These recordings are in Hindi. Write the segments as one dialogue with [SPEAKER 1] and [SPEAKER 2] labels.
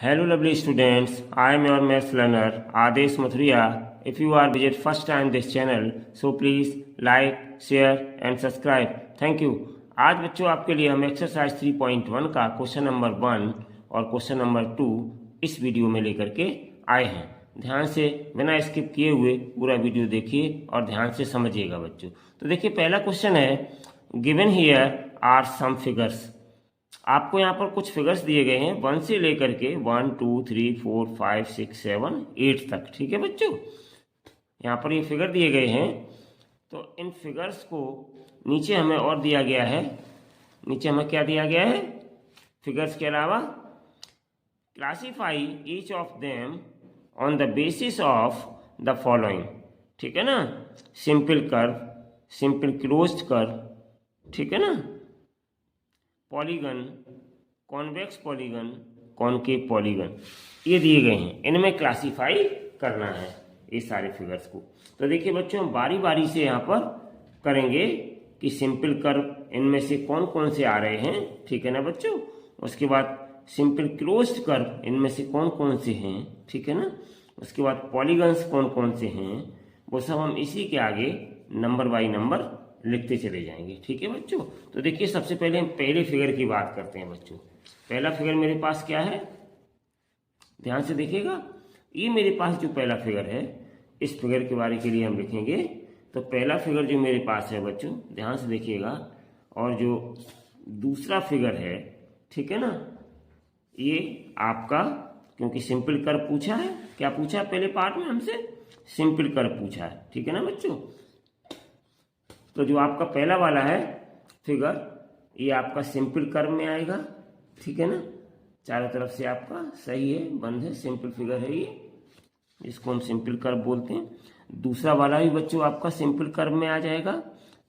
[SPEAKER 1] Hello lovely students, I am your maths learner Adesh Mathuria. If you are visit first time this channel, so please like, share and subscribe. Thank you. आज बच्चों आपके लिए हम एक्सरसाइज 3.1 का क्वेश्चन नंबर 1 और क्वेश्चन नंबर 2 इस वीडियो में लेकर के आए हैं। ध्यान से बिना स्किप किए हुए पूरा वीडियो देखिए और ध्यान से समझिएगा बच्चों। तो देखिए पहला क्वेश्चन है, given here are some figures. आपको यहाँ पर कुछ फिगर्स दिए गए हैं 1 से लेकर के 1 2 3 4 5 6 7 8 तक। ठीक है बच्चों, यहाँ पर ये फिगर दिए गए हैं। तो इन फिगर्स को नीचे हमें और दिया गया है, नीचे हमें क्या दिया गया है, फिगर्स के अलावा classify each of them on the basis of the following. ठीक है ना, simple curve, simple closed curve, ठीक है ना, polygon, convex polygon, concave polygon, ये दिए गए हैं। इनमें क्लासीफाई करना है ये सारे फिगर्स को। तो देखिए बच्चों, हम बारी बारी से यहाँ पर करेंगे कि सिंपल कर्व इनमें से कौन कौन से आ रहे हैं। ठीक है ना बच्चों, उसके बाद सिंपल क्लोज्ड कर्व इनमें से कौन कौन से हैं। ठीक है ना, उसके बाद पॉलीगन्स कौन कौन से हैं, वो सब हम इसी के आगे नंबर बाई नंबर लिखते चले जाएंगे। ठीक है बच्चों, तो देखिए सबसे पहले हम पहले फिगर की बात करते हैं बच्चों। पहला फिगर मेरे पास क्या है, ध्यान से देखिएगा। ये मेरे पास जो पहला फिगर है, इस फिगर के बारे के लिए हम लिखेंगे। तो पहला फिगर जो मेरे पास है बच्चों, ध्यान से देखिएगा, और जो दूसरा फिगर है, ठीक है ना, ये आपका, क्योंकि सिंपल कर्व पूछा है, क्या पूछा है पहले पार्ट में हमसे, सिंपल कर्व पूछा है। ठीक है ना बच्चों, तो जो आपका पहला वाला है फिगर, ये आपका सिंपल कर्व में आएगा। ठीक है ना, चारों तरफ से आपका सही है, बंद है, सिंपल फिगर है ये, इसको हम सिंपल कर्व बोलते हैं। दूसरा वाला भी बच्चों आपका सिंपल कर्व में आ जाएगा।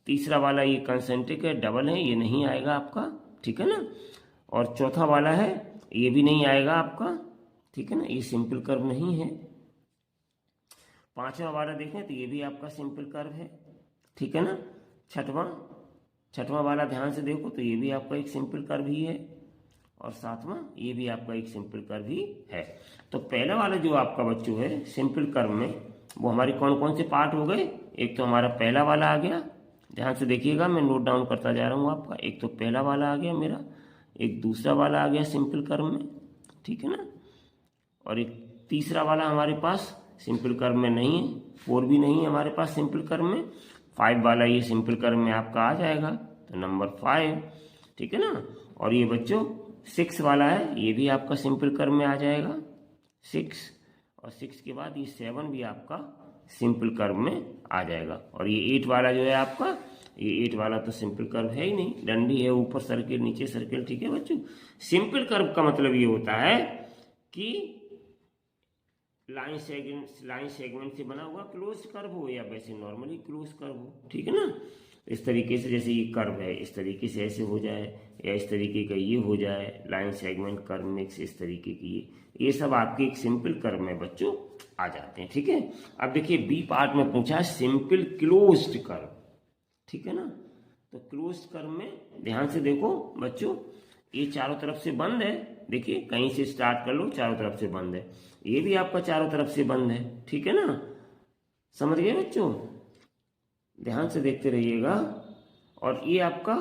[SPEAKER 1] तीसरा वाला ये कंसेंट्रिक है, डबल है, ये नहीं आएगा आपका। ठीक है ना, और चौथा वाला है, ये भी नहीं आएगा आपका। ठीक है ना, ये सिंपल कर्व नहीं है। पांचवा वाला देखें तो ये भी आपका सिंपल कर्व है। ठीक है ना, छठवां वाला ध्यान से देखो तो ये भी आपका एक सिंपल कर्व ही है, और सातवां ये भी आपका एक सिंपल कर्व ही है। तो पहला वाला जो आपका बच्चों है सिंपल कर्व में, वो हमारे कौन कौन से पार्ट हो गए। एक तो हमारा पहला वाला आ गया, ध्यान से देखिएगा, मैं नोट डाउन करता जा रहा हूँ आपका। एक तो पहला वाला आ गया मेरा, एक दूसरा वाला आ गया सिंपल कर्व में, ठीक है ना, और एक तीसरा वाला हमारे पास सिंपल कर्व में नहीं है, 4 भी नहीं है हमारे पास सिंपल कर्व में। 5 वाला ये सिंपल कर्व में आपका आ जाएगा, तो नंबर 5। ठीक है ना, और ये बच्चों 6 वाला है, ये भी आपका सिंपल कर्व में आ जाएगा 6, और 6 के बाद ये 7 भी आपका सिंपल कर्व में आ जाएगा। और ये 8 वाला जो है आपका, ये 8 वाला तो सिंपल कर्व है ही नहीं, डंडी है, ऊपर सर्किल नीचे सर्किल। ठीक है बच्चों, सिंपल कर्व का मतलब ये होता है कि लाइन सेगमेंट से बना हुआ क्लोज कर्व हो, या वैसे नॉर्मली क्लोज कर्व हो। ठीक है ना, इस तरीके से, जैसे ये कर्व है इस तरीके से ऐसे हो जाए, या इस तरीके का ये हो जाए, लाइन सेगमेंट कर्व मिक्स, इस तरीके की ये सब आपके एक सिंपल कर्व में बच्चों आ जाते हैं। ठीक है, अब देखिए बी पार्ट में पूछा है सिंपल क्लोज्ड कर्व। ठीक है ना, तो क्लोज्ड कर्व में ध्यान से देखो बच्चों, ये चारों तरफ से बंद है। देखिए कहीं से स्टार्ट कर लो, चारों तरफ से बंद है, ये भी आपका चारों तरफ से बंद है। ठीक है ना, समझ गए बच्चों, ध्यान से देखते रहिएगा। और ये आपका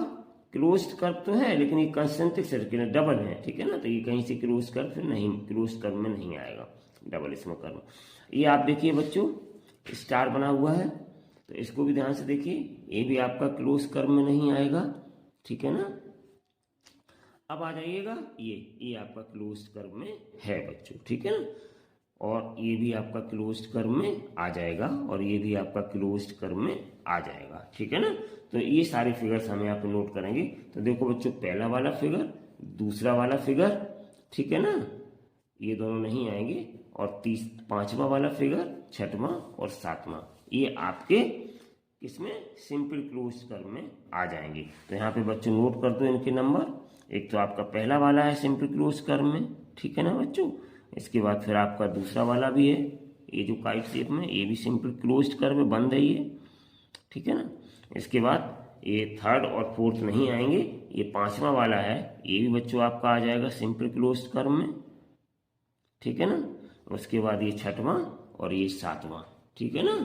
[SPEAKER 1] क्लोज्ड कर्व तो है, लेकिन ये कंसेंट्रिक सर्किल है, डबल है। ठीक है ना, तो ये कहीं से क्लोज कर्व फिर नहीं, क्लोज कर्व में नहीं आएगा, डबल इसमें कर्व। ये आप देखिए बच्चों, स्टार बना हुआ है, तो इसको भी ध्यान से देखिए, ये भी आपका क्लोज कर्व में नहीं आएगा। ठीक है ना, अब आ जाइएगा, ये आपका क्लोज्ड कर्व में है बच्चों। ठीक है ना, और ये भी आपका क्लोज्ड कर्व में आ जाएगा, और ये भी आपका क्लोज्ड कर्व में आ जाएगा। ठीक है ना, तो ये सारे फिगर्स हम यहाँ पे नोट करेंगे। तो देखो बच्चों, पहला वाला फिगर, दूसरा वाला फिगर, ठीक है ना, ये दोनों नहीं आएंगे, और पांचवा वाला फिगर, छठवां और सातवां, ये आपके इसमें सिंपल क्लोज्ड कर्व में आ जाएंगे। तो यहाँ पे बच्चों नोट कर दो इनके नंबर। एक तो आपका पहला वाला है सिंपल क्लोज्ड कर्व में, ठीक है ना बच्चों, इसके बाद फिर आपका दूसरा वाला भी है, ये जो काइट शेप में, ये भी सिंपल क्लोज्ड कर्व में बंद है ये। ठीक है ना, इसके बाद ये थर्ड और फोर्थ नहीं आएंगे, ये पांचवा वाला है, ये भी बच्चों आपका आ जाएगा सिंपल क्लोज्ड कर्व में। ठीक है ना। उसके बाद ये छठवां और ये सातवां, ठीक है ना,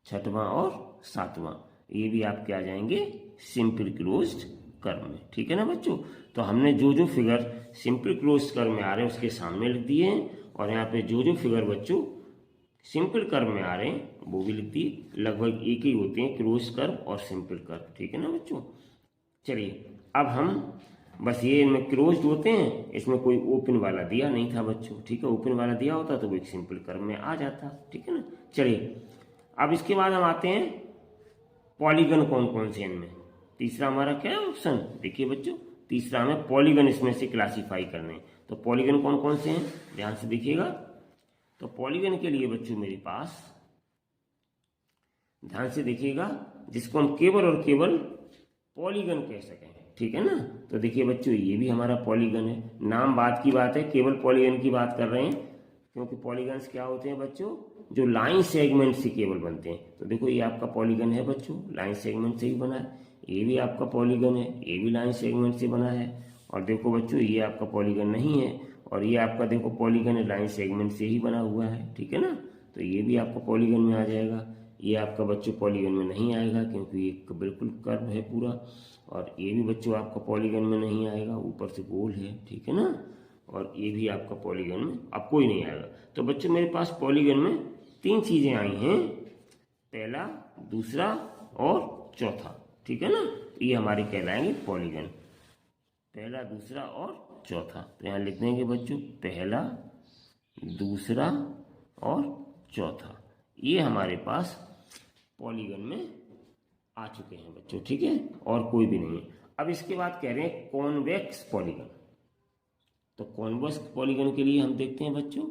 [SPEAKER 1] छठवां और सातवां, ये भी आपके आ जाएंगे सिंपल क्लोज्ड कर्व में, ठीक है ना बच्चों। तो हमने जो जो फिगर सिंपल क्लोज्ड कर्व में आ रहे हैं उसके सामने लिख दिए हैं, और यहाँ पे जो जो फिगर बच्चों सिंपल कर्व में आ रहे हैं वो भी लिख दिए। लगभग एक ही होते हैं क्लोज कर्व और सिंपल कर्व, ठीक है ना बच्चों। चलिए अब हम बस ये इनमें क्लोज होते हैं, इसमें कोई ओपन वाला दिया नहीं था बच्चों, ठीक है। ओपन वाला दिया होता तो वो एक सिंपल कर्व में आ जाता, ठीक है ना। चलिए अब इसके बाद हम आते हैं पॉलीगन कौन कौन से इनमें। तीसरा हमारा क्या है ऑप्शन, देखिए बच्चों, तीसरा हमें पॉलीगन इसमें से क्लासीफाई करने हैं। तो पॉलीगन कौन कौन से हैं, ध्यान से देखिएगा। तो पॉलीगन के लिए बच्चों मेरे पास, ध्यान से देखिएगा, जिसको हम केवल और केवल पॉलीगन कह सकें, ठीक है ना। तो देखिए बच्चों ये भी हमारा पॉलीगन है, नाम बात की बात है, केवल पॉलीगन की बात कर रहे हैं, क्योंकि पॉलीगन्स क्या होते हैं बच्चों, जो लाइन सेगमेंट से केवल बनते हैं। तो देखो ये आपका पॉलीगन है बच्चों, लाइन सेगमेंट से ही बना है। ये भी आपका पॉलीगन है, ये भी लाइन सेगमेंट से बना है। और देखो बच्चों ये आपका पॉलीगन नहीं है, और ये आपका देखो पॉलीगन है, लाइन सेगमेंट से ही बना हुआ है, ठीक है ना। तो ये भी आपका पॉलीगन में आ जाएगा। ये आपका बच्चों पॉलीगन में नहीं आएगा, क्योंकि ये बिल्कुल कर्व है पूरा। और ये भी बच्चों आपका पॉलीगन में नहीं आएगा, ऊपर से गोल है, ठीक है ना। और ये भी आपका पॉलीगन में अब कोई नहीं आएगा। तो बच्चों मेरे पास पॉलीगन में तीन चीजें आई हैं, पहला, दूसरा और चौथा, ठीक है ना। ये हमारे कहलाएंगे पॉलीगन, पहला, दूसरा और चौथा। तो यहाँ लिख देंगे बच्चों पहला, दूसरा और चौथा, ये हमारे पास पॉलीगन में आ चुके हैं बच्चों, ठीक है, और कोई भी नहीं है। अब इसके बाद कह रहे हैं कॉन्वेक्स पॉलीगन। तो कॉन्वेक्स पॉलीगन के लिए हम देखते हैं बच्चों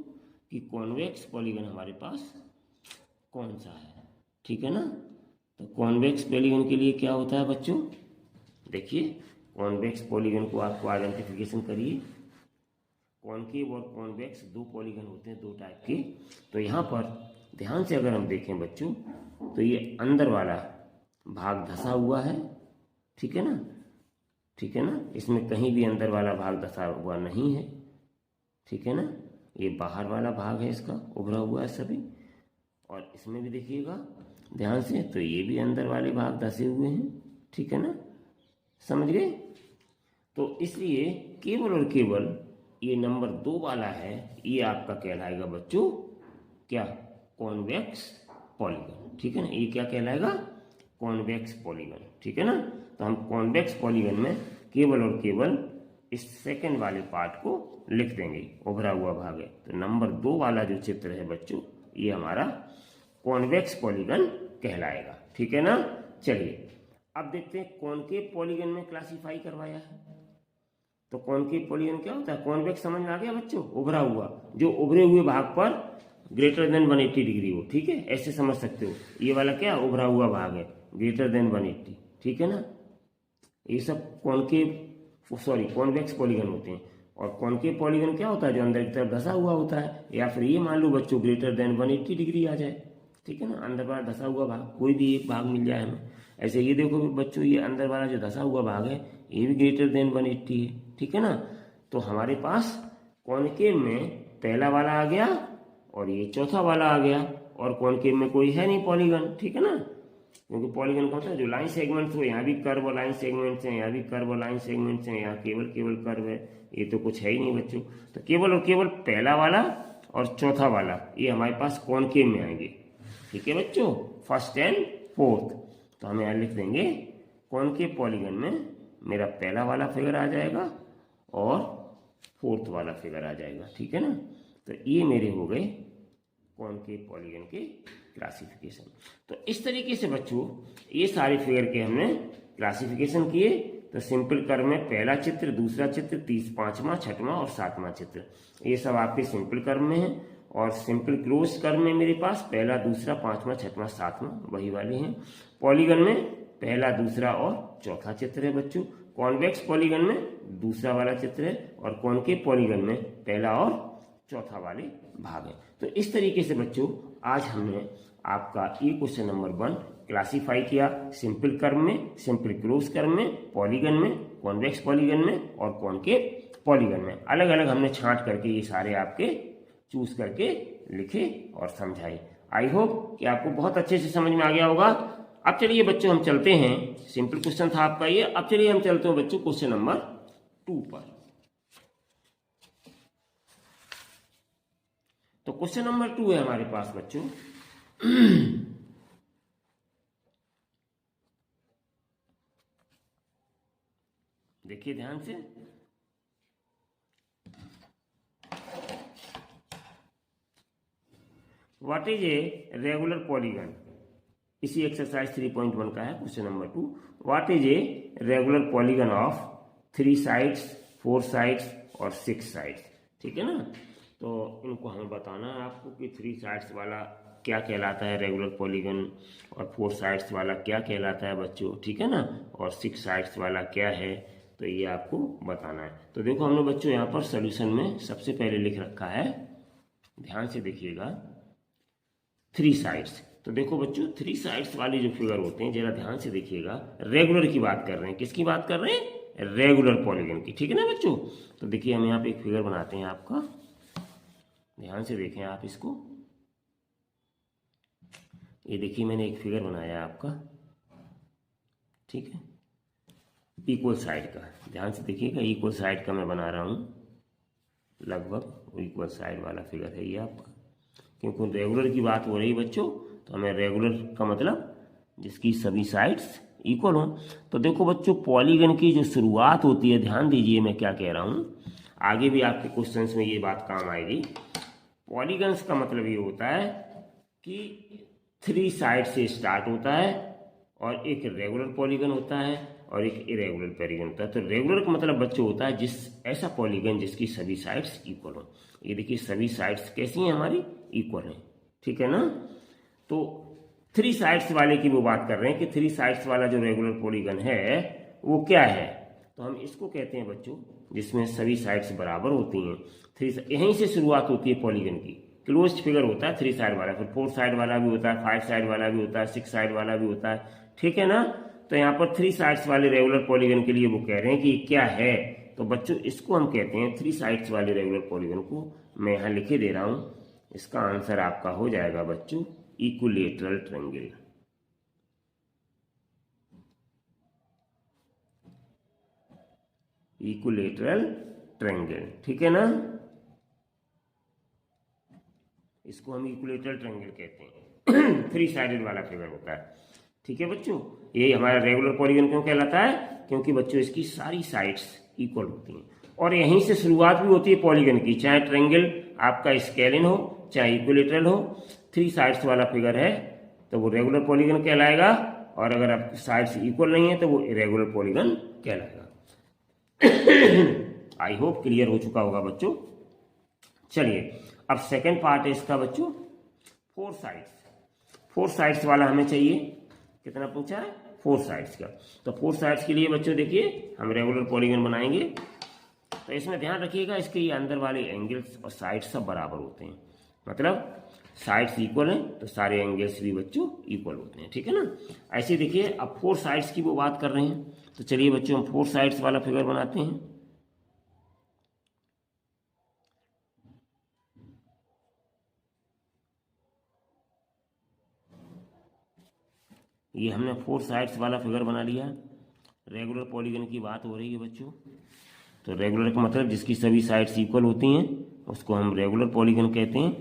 [SPEAKER 1] कि कॉन्वेक्स पॉलीगन हमारे पास कौन सा है, ठीक है ना। तो कॉन्वेक्स पॉलीगन के लिए क्या होता है बच्चों, देखिए कॉन्वेक्स पॉलीगन को आपको आइडेंटिफिकेशन करिए। कॉन्केव और कॉन्वेक्स दो पॉलीगन होते हैं, दो टाइप के। तो यहाँ पर ध्यान से अगर हम देखें बच्चों, तो ये अंदर वाला भाग धसा हुआ है, ठीक है ना, ठीक है ना, इसमें कहीं भी अंदर वाला भाग धसा हुआ नहीं है, ठीक है ना। ये बाहर वाला भाग है, इसका उभरा हुआ है सभी। और इसमें भी देखिएगा ध्यान से, तो ये भी अंदर वाले भाग धसे हुए हैं, ठीक है ना, समझ गए। तो इसलिए केवल और केवल ये नंबर 2 वाला है, ये आपका कहलाएगा बच्चों क्या, कॉन्वेक्स पॉलीगन, ठीक है ना। ये क्या कहलाएगा, कॉन्वेक्स पॉलीगन, ठीक है ना। तो हम कॉन्वेक्स पॉलीगन में केवल और केवल इस सेकंड वाले पार्ट को लिख देंगे, उभरा हुआ भाग है। तो नंबर 2 वाला जो चित्र है बच्चों, ये हमारा कॉन्वेक्स पॉलीगन कहलाएगा, ठीक है ना। चलिए अब देखते हैं कॉनकेव पॉलीगन में क्लासीफाई करवाया है। तो कॉनकेव पॉलीगन क्या होता है, कॉन्वेक्स समझ में आ गया बच्चों, उभरा हुआ, जो उभरे हुए भाग पर ग्रेटर देन 180 डिग्री हो, ठीक है, ऐसे समझ सकते हो। ये वाला क्या, उभरा हुआ भाग है, ग्रेटर देन 180, ठीक है ना। ये सब कॉन्वेक्स पॉलीगन होते हैं। और कॉनकेव पॉलीगन क्या होता है, जो अंदर की तरफ धसा हुआ होता है, या फिर ये मान लो बच्चों ग्रेटर देन 180 डिग्री आ जाए, ठीक है ना, अंदर वाला धसा हुआ भाग, कोई भी एक भाग मिल जाए हमें। ऐसे ये देखो बच्चों, ये अंदर वाला जो धसा हुआ भाग है, ये भी ग्रेटर देन 180 है, ठीक है ना। तो हमारे पास कॉनकेव में पहला वाला आ गया और ये चौथा वाला आ गया, और कॉनकेव में कोई है नहीं पॉलीगन, ठीक है ना। क्योंकि पॉलीगन कौन सा है, जो लाइन सेगमेंट्स हो, यहाँ भी कर्व और लाइन सेगमेंट्स हैं, यहाँ भी कर्व और लाइन सेगमेंट्स हैं, यहाँ केवल कर्व है, ये तो कुछ है ही नहीं बच्चों। तो केवल और केवल पहला वाला और चौथा वाला ये हमारे पास कॉनकेव में आएंगे, ठीक है बच्चों, फर्स्ट एंड फोर्थ। तो हम यहाँ लिख देंगे कॉनकेव पॉलीगन में मेरा पहला वाला फिगर आ जाएगा और फोर्थ वाला फिगर आ जाएगा, ठीक है ना। तो ये मेरे हो गए कॉनकेव पॉलीगन के क्लासिफिकेशन। तो इस तरीके से बच्चों ये सारे फिगर के हमने क्लासिफिकेशन किए। तो सिंपल कर्व में पहला चित्र, दूसरा चित्र, पांचवा, छठवां और सातवां चित्र, ये सब आपके सिंपल कर्व में है। और सिंपल क्लोज कर्व में मेरे पास पहला, दूसरा, पांचवा, छठवां, सातवां वही वाले हैं। पॉलीगन में पहला, दूसरा और चौथा चित्र है बच्चों। कॉन्वेक्स पॉलीगन में दूसरा वाला चित्र है, और कॉनकेव पॉलीगन में पहला और चौथा वाले भाग है। तो इस तरीके से बच्चों आज हमने आपका ये क्वेश्चन नंबर 1 क्लासीफाई किया, सिंपल कर्व में, सिंपल क्लोज कर्व में, पॉलीगन में, कॉन्वेक्स पॉलीगन में और कॉनकेव पॉलीगन में अलग अलग हमने छांट करके ये सारे आपके चूज करके लिखे और समझाए। आई होप कि आपको बहुत अच्छे से समझ में आ गया होगा। अब चलिए बच्चों हम चलते हैं, सिंपल क्वेश्चन था आपका ये। अब चलिए हम चलते हैं बच्चों क्वेश्चन नंबर 2 पर। तो क्वेश्चन नंबर 2 है हमारे पास बच्चों। देखिए ध्यान से, what is a regular polygon. इसी एक्सरसाइज 3.1 का है question number 2। What is a regular polygon of 3 sides, 4 sides और 6 साइड्स। ठीक है ना, तो इनको हमें बताना है आपको कि 3 साइड्स वाला क्या कहलाता है रेगुलर पॉलीगन, और 4 साइड्स वाला क्या कहलाता है बच्चों। ठीक है ना, और 6 साइड्स वाला क्या है, तो ये आपको बताना है। तो देखो हमने बच्चों यहाँ पर सोल्यूशन में सबसे पहले लिख रखा है, ध्यान से देखिएगा, 3 साइड्स। तो देखो बच्चों 3 साइड्स वाले जो फिगर होते हैं, जरा ध्यान से देखिएगा, रेगुलर की बात कर रहे हैं। किसकी बात कर रहे हैं? रेगुलर पॉलीगन की। ठीक है ना बच्चों, तो देखिए हम यहाँ पे एक फिगर बनाते हैं आपका, ध्यान से देखें आप इसको। ये देखिए मैंने एक फिगर बनाया है आपका, ठीक है, इक्वल साइड का। ध्यान से देखिएगा, इक्वल साइड का मैं बना रहा हूँ, लगभग इक्वल साइड वाला फिगर है ये आपका। क्योंकि रेगुलर की बात हो रही है बच्चों, तो हमें रेगुलर का मतलब जिसकी सभी साइड्स इक्वल हो। तो देखो बच्चों पॉलीगन की जो शुरुआत होती है, ध्यान दीजिए मैं क्या कह रहा हूँ, आगे भी आपके क्वेश्चंस में ये बात काम आएगी। पॉलीगन्स का मतलब ये होता है कि 3 साइड से स्टार्ट होता है, और एक रेगुलर पॉलीगन होता है और एक इरेगुलर पॉलीगन होता है। तो रेगुलर का मतलब बच्चों होता है जिस ऐसा पॉलीगन जिसकी सभी साइड्स इक्वल हो। ये देखिए सभी साइड्स कैसी हैं हमारी, इक्वल हैं। ठीक है ना, तो 3 साइड्स वाले की वो बात कर रहे हैं कि 3 साइड्स वाला जो रेगुलर पॉलीगन है वो क्या है, तो हम इसको कहते हैं बच्चों जिसमें सभी साइड्स बराबर होती हैं। 3 यहीं से शुरुआत होती है पॉलीगन की। क्लोज्ड फिगर होता है 3 साइड वाला, फिर 4 साइड वाला भी होता है, 5 साइड वाला भी होता है, 6 साइड वाला भी होता है। ठीक है ना, तो यहाँ पर 3 साइड्स वाले रेगुलर पॉलीगन के लिए वो कह रहे हैं कि क्या है, तो बच्चों इसको हम कहते हैं 3 साइड्स वाले रेगुलर पॉलीगन को मैं यहाँ लिखे दे रहा हूँ। इसका आंसर आपका हो जाएगा बच्चों इक्विलेटरल ट्रायंगल। इक्विलेटरल ट्रायंगल, ठीक है ना, इसको हम इक्विलेटरल ट्रायंगल कहते हैं। 3 साइडेड वाला फिगर होता है। ठीक है बच्चों, ये हमारा रेगुलर पॉलीगन क्यों कहलाता है, क्योंकि बच्चों इसकी सारी साइड्स इक्वल होती हैं, और यहीं से शुरुआत भी होती है पॉलीगन की। चाहे ट्रायंगल आपका स्केलिन हो चाहे इक्विलेटरल हो, 3 साइड्स वाला फिगर है तो वो रेगुलर पॉलीगन कहलाएगा, और अगर आपकी साइड्स इक्वल नहीं है तो वो इरेगुलर पॉलीगन कहलाएगा। आई होप क्लियर हो चुका होगा बच्चों। चलिए अब सेकेंड पार्ट है इसका बच्चों, 4 साइड्स। 4 साइड्स वाला हमें चाहिए, कितना पूछा है, 4 साइड्स का। तो 4 साइड्स के लिए बच्चों देखिए हम रेगुलर पॉलीगन बनाएंगे, तो इसमें ध्यान रखिएगा इसके ये अंदर वाले एंगल्स और साइड्स सब बराबर होते हैं, मतलब साइड्स इक्वल हैं तो सारे एंगल्स भी बच्चों इक्वल होते हैं। ठीक है ना, ऐसे देखिए अब 4 साइड्स की वो बात कर रहे हैं, तो चलिए बच्चों हम 4 साइड्स वाला फिगर बनाते हैं। ये हमने 4 साइड्स वाला फिगर बना लिया। रेगुलर पॉलीगन की बात हो रही है बच्चों, तो रेगुलर का मतलब जिसकी सभी साइड्स इक्वल होती हैं उसको हम रेगुलर पॉलीगन कहते हैं।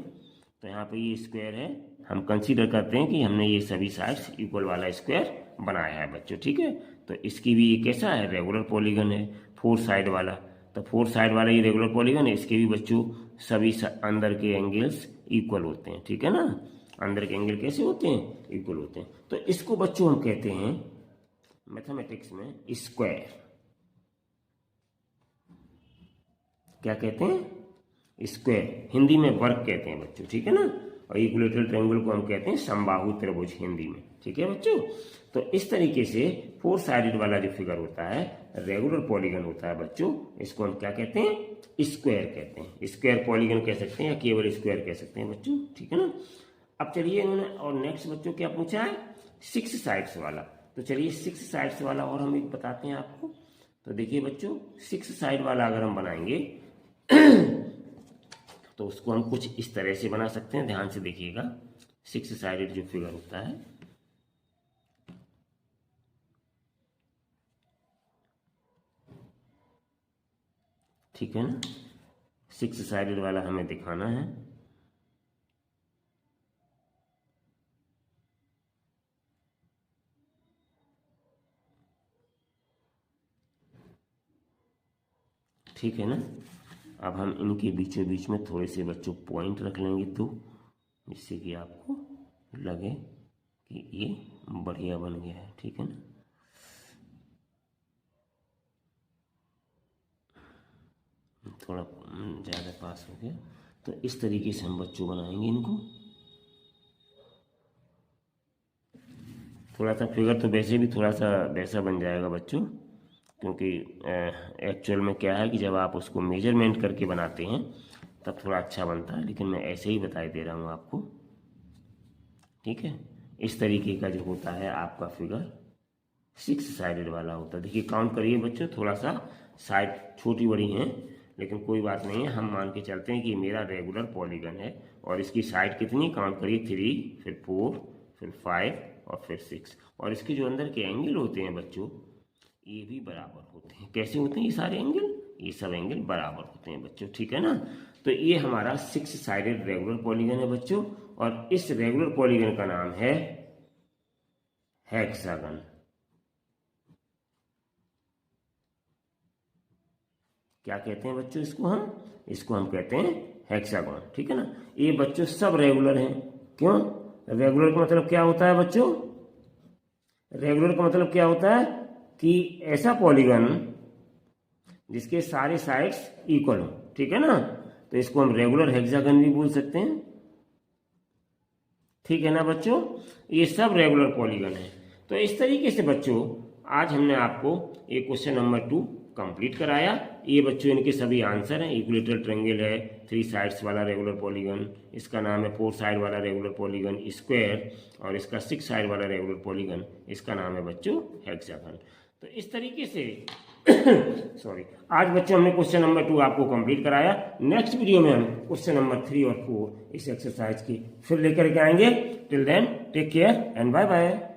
[SPEAKER 1] तो यहाँ पे ये स्क्वायर है, हम कंसीडर करते हैं कि हमने ये सभी साइड्स इक्वल वाला स्क्वायर बनाया है बच्चों। ठीक है, तो इसकी भी ये कैसा है, रेगुलर पॉलीगन है 4 साइड वाला। तो 4 साइड वाला ये रेगुलर पॉलीगन है, इसके भी बच्चों सभी अंदर के एंगल्स इक्वल होते हैं। ठीक है ना, अंदर के एंगल कैसे होते हैं, इक्वल होते हैं। तो इसको बच्चों हम कहते हैं मैथमेटिक्स में स्क्वायर। क्या कहते हैं, स्क्वायर, हिंदी में वर्ग कहते हैं बच्चों। ठीक है ना, और इक्विलेटरल ट्रायंगल को हम कहते हैं समबाहु त्रिभुज हिंदी में। ठीक है बच्चों, तो इस तरीके से 4 साइडेड वाला जो फिगर होता है रेगुलर पॉलीगन होता है बच्चों, इसको हम क्या कहते हैं, स्क्वायर कहते हैं। स्क्वायर पॉलीगन कह सकते हैं या केवल स्क्वायर कह सकते हैं बच्चों। ठीक है ना, अब चलिए इन्होंने और नेक्स्ट बच्चों क्या पूछा है, 6 साइड्स वाला। तो चलिए 6 साइड्स वाला और हम एक बताते हैं आपको। तो देखिए बच्चों, 6 साइड वाला अगर हम बनाएंगे तो उसको हम कुछ इस तरह से बना सकते हैं। ध्यान से देखिएगा, 6 साइडेड जो फिगर होता है, ठीक है ना, 6 साइडेड वाला हमें दिखाना है। ठीक है ना। अब हम इनके बीचों बीच में थोड़े से बच्चों पॉइंट रख लेंगे, तो जिससे कि आपको लगे कि ये बढ़िया बन गया है। ठीक है ना, थोड़ा ज़्यादा पास हो गया। तो इस तरीके से हम बच्चों बनाएंगे इनको। थोड़ा सा फिगर तो वैसे भी थोड़ा सा वैसा बन जाएगा बच्चों, क्योंकि एक्चुअल में क्या है कि जब आप उसको मेजरमेंट करके बनाते हैं तब थोड़ा अच्छा बनता है, लेकिन मैं ऐसे ही बताई दे रहा हूँ आपको। ठीक है, इस तरीके का जो होता है आपका फिगर 6 साइडेड वाला होता है। देखिए काउंट करिए बच्चों, थोड़ा सा साइड छोटी बड़ी हैं, लेकिन कोई बात नहीं है, हम मान के चलते हैं कि मेरा रेगुलर पॉलीगन है। और इसकी साइड कितनी, काउंट करिए, 3, फिर 4, फिर 5 और फिर 6। और इसके जो अंदर के एंगल होते हैं बच्चों, ये भी बराबर होते हैं। कैसे होते हैं ये सारे एंगल, ये सब एंगल बराबर होते हैं बच्चों। ठीक है ना, तो ये हमारा 6 साइडेड रेगुलर पॉलीगन है बच्चों, और इस रेगुलर पॉलीगन का नाम है हेक्सागन। क्या कहते हैं बच्चों इसको हम कहते हैं हेक्सागन। ठीक है ना, ये बच्चों सब रेगुलर हैं। क्यों, रेगुलर का मतलब क्या होता है बच्चों, रेगुलर का मतलब क्या होता है कि ऐसा पॉलीगन जिसके सारे साइड्स इक्वल हो। ठीक है ना, तो इसको हम रेगुलर हेक्सागन भी बोल सकते हैं। ठीक है ना बच्चों, ये सब रेगुलर पॉलीगन है। तो इस तरीके से बच्चों आज हमने आपको ये क्वेश्चन नंबर 2 कंप्लीट कराया। ये बच्चों इनके सभी आंसर हैं। इक्विलेटरल ट्रायंगल है, 3 साइड्स वाला रेगुलर पॉलीगन, इसका नाम है 4 साइड वाला रेगुलर पॉलीगन स्क्वायर, और इसका 6 साइड वाला रेगुलर पॉलीगन, इसका नाम है बच्चों हेक्सागन। तो इस तरीके से सॉरी, आज बच्चों हमने क्वेश्चन नंबर 2 आपको कंप्लीट कराया। नेक्स्ट वीडियो में हम क्वेश्चन नंबर 3 और 4 इस एक्सरसाइज की फिर लेकर के आएंगे। Till then take care and bye bye.